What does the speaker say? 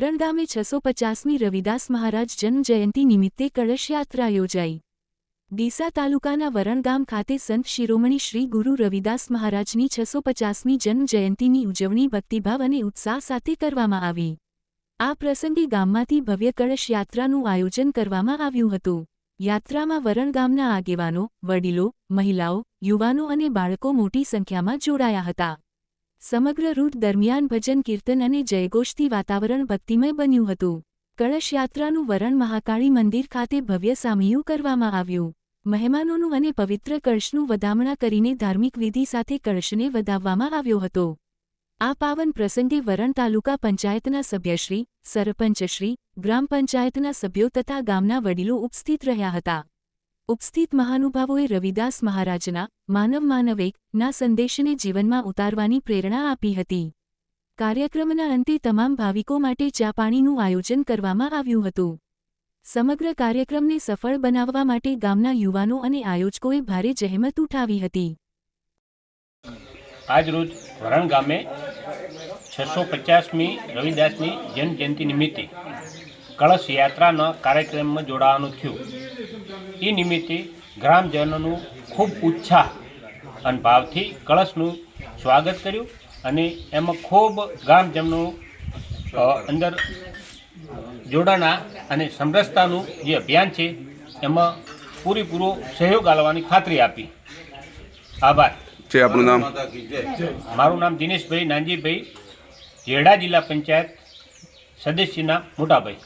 વરણ ગામે 650મી રવિદાસ મહારાજ જન્મ જયંતિ નિમિત્તે કળશયાત્રા યોજાઈ। ડીસા તાલુકાના વરણ ગામ ખાતે સંત શિરોમણી શ્રી ગુરુ રવિદાસ મહારાજની 650મી જન્મ જયંતિની ઉજવણી ભક્તિભાવ અને ઉત્સાહ સાથે કરવામાં આવી। આ પ્રસંગે ગામમાંથી ભવ્ય કળશયાત્રાનું આયોજન કરવામાં આવ્યું હતું। યાત્રામાં વરણ ગામના આગેવાનો, વડીલો, મહિલાઓ, યુવાનો અને બાળકો મોટી સંખ્યામાં જોડાયા હતા। સમગ્ર રૂટ દરમિયાન ભજન કીર્તન અને જયઘોષથી વાતાવરણ ભક્તિમય બન્યું હતું। કળશયાત્રાનું વરણ મહાકાળી મંદિર ખાતે ભવ્ય સામૈયું કરવામાં આવ્યું। મહેમાનોનું અને પવિત્ર કળશનું વધામણા કરીને ધાર્મિક વિધિ સાથે કળશને વધાવવામાં આવ્યો હતો। આ પાવન પ્રસંગે વરણ તાલુકા પંચાયતના સભ્યશ્રી, સરપંચશ્રી, ગ્રામ પંચાયતના સભ્યો તથા ગામના વડીલો ઉપસ્થિત રહ્યા હતા। ઉપસ્થિત મહાનુભાવોએ રવિદાસ મહારાજના માનવ માનવેક ના સંદેશને જીવનમાં ઉતારવાની પ્રેરણા આપી હતી। કાર્યક્રમના અંતે તમામ ભાવિકો માટે ચા પાણીનું આયોજન કરવામાં આવ્યું હતું। સમગ્ર કાર્યક્રમને સફળ બનાવવા માટે ગામના યુવાનો અને આયોજકોએ ભારે જહેમત ઉઠાવી હતી। આજરોજ વરણ ગામે 650મી રવિદાસની જન્મ જયંતિ નિમિત્તે કળશ યાત્રાના કાર્યક્રમમાં જોડાવાનું થયું। એ નિમિત્તે ગ્રામજનોનું ખૂબ ઉત્સાહ અને ભાવથી કળશનું સ્વાગત કર્યું અને એમાં ખૂબ ગ્રામજનો અંદર જોડાણા અને સમરસતાનું જે અભિયાન છે એમાં પૂરેપૂરો સહયોગ આપવાની ખાતરી આપી। આભાર। આપનું નામ? મારું નામ દિનેશભાઈ નાનજીભાઈ, જેડા જિલ્લા પંચાયત સદસ્યના મોટાભાઈ।